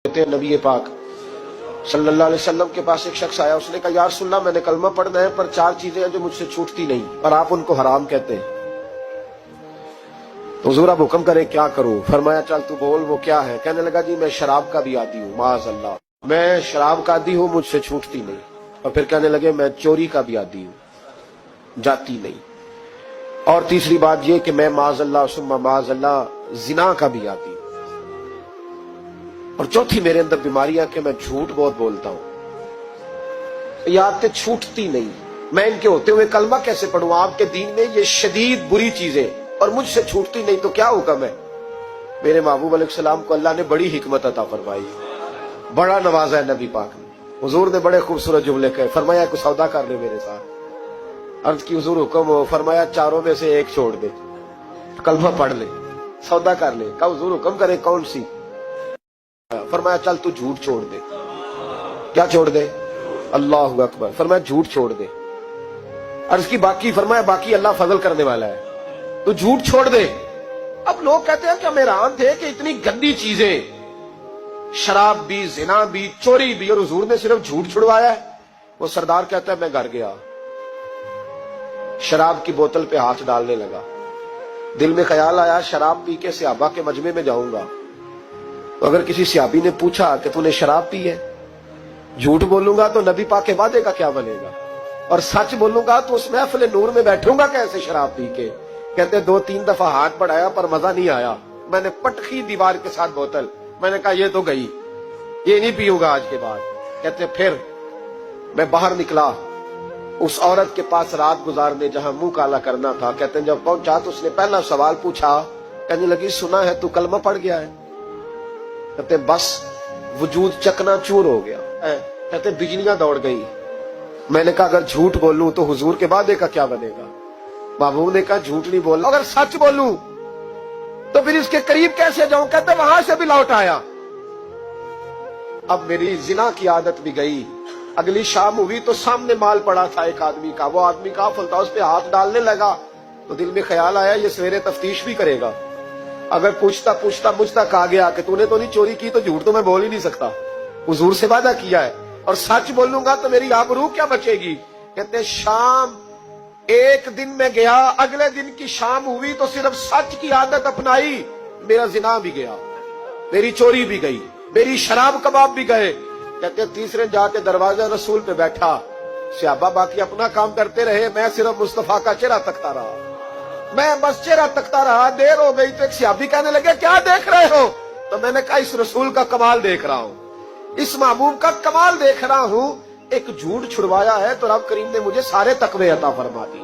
नबी पाक सल्लल्लाहु अलैहि वसल्लम के पास एक शख्स आया। उसने कहा यार सुनना, मैंने कलमा पढ़ना है पर चार चीजें हैं जो मुझसे छूटती नहीं और आप उनको हराम कहते हैं, तो हुजूर आप हुक्म करें क्या करूं। फरमाया चल तू बोल वो क्या है। कहने लगा जी मैं शराब का भी आदी हूँ, माज़अल्लाह मैं शराब का आदी हूँ, मुझसे छूटती नहीं। और फिर कहने लगे मैं चोरी का भी आदी हूँ, जाती नहीं। और तीसरी बात ये कि मैं माज़अल्लाह सुम्मा माज़अल्लाह जिना का भी आदी हूँ। और चौथी मेरे अंदर बीमारियां कि मैं झूठ बहुत बोलता हूं। ये आदतें छूटती नहीं, मैं इनके होते हुए कलमा कैसे पढ़ूं। आपके दीन में ये शदीद बुरी चीजें और मुझसे छूटती नहीं, तो क्या हुक्म है। मेरे महबूब अलैहिस्सलाम को अल्लाह ने बड़ी हिकमत अता फरमाई, बड़ा नवाजा है नबी पाक ने। हुजूर ने बड़े खूबसूरत जुमले कहे। फरमाया कुछ सौदा कर ले मेरे साथ। अर्ज की हुजूर हुक्म हो। फरमाया चारों में से एक छोड़ दे, कलमा पढ़ ले, सौदा कर ले। कहा हुजूर हुक्म करे कौन सी। फरमाया चल तू झूठ छोड़ दे। क्या छोड़ दे। अल्लाहु अकबर। फरमाया झूठ छोड़ दे। अर्ज की बाकी। फरमाया बाकी अल्लाह फजल करने वाला है, तू झूठ छोड़ दे। अब लोग कहते हैं कि हम हैरान थे कि इतनी गंदी चीजें, शराब भी, जिना भी, चोरी भी, और हुजूर ने सिर्फ झूठ छुड़वाया है। वो सरदार कहता है मैं घर गया, शराब की बोतल पे हाथ डालने लगा। दिल में ख्याल आया शराब पी के सहाबा के मजमे में जाऊंगा, तो अगर किसी सहाबी ने पूछा कि तूने शराब पी है, झूठ बोलूंगा तो नबी पाक के वादे का क्या बनेगा, और सच बोलूंगा तो उस महफिल नूर में बैठूंगा कैसे शराब पी के। कहते दो तीन दफा हाथ बढ़ाया पर मजा नहीं आया। मैंने पटखी दीवार के साथ बोतल, मैंने कहा ये तो गई, ये नहीं पीऊंगा आज के बाद। कहते फिर मैं बाहर निकला उस औरत के पास रात गुजारने जहां मुंह काला करना था। कहते जब पहुंचा तो उसने पहला सवाल पूछा, कहने लगी सुना है तू कलमा पढ़ गया है। कहते बस वजूद चकनाचूर हो गया। कहते बिजलियां दौड़ गई। मैंने कहा अगर झूठ बोलूं तो हुजूर के वादे का क्या बनेगा। महबूब ने कहा झूठ नहीं बोलना, अगर सच बोलूं तो फिर इसके करीब कैसे जाऊं। कहते वहां से भी लौट आया। अब मेरी जिना की आदत भी गई। अगली शाम हुई तो सामने माल पड़ा था एक आदमी का। वो आदमी काफिल था, उस पे हाथ डालने लगा तो दिल में ख्याल आया ये सवेरे तफ्तीश भी करेगा। अगर पूछता पूछता मुझ तक आ गया कि तूने तो नहीं चोरी की, तो झूठ तो मैं बोल ही नहीं सकता, हुजूर से वादा किया है, और सच बोलूंगा तो मेरी आबरू क्या बचेगी। कहते शाम एक दिन में गया, अगले दिन की शाम हुई तो सिर्फ सच की आदत अपनाई, मेरा जिना भी गया, मेरी चोरी भी गई, मेरी शराब कबाब भी गए। कहते तीसरे जाके दरवाजा रसूल पे बैठा, सहाबा बाकी अपना काम करते रहे, मैं सिर्फ मुस्तफा का चेहरा तकता रहा। मैं बस चेहरा तकता रहा। देर हो गई तो एक सहाबी कहने लगे क्या देख रहे हो। तो मैंने कहा इस रसूल का कमाल देख रहा हूं, इस महबूब का कमाल देख रहा हूं। एक झूठ छुड़वाया है तो रब करीम ने मुझे सारे तकवे अता फरमा दी।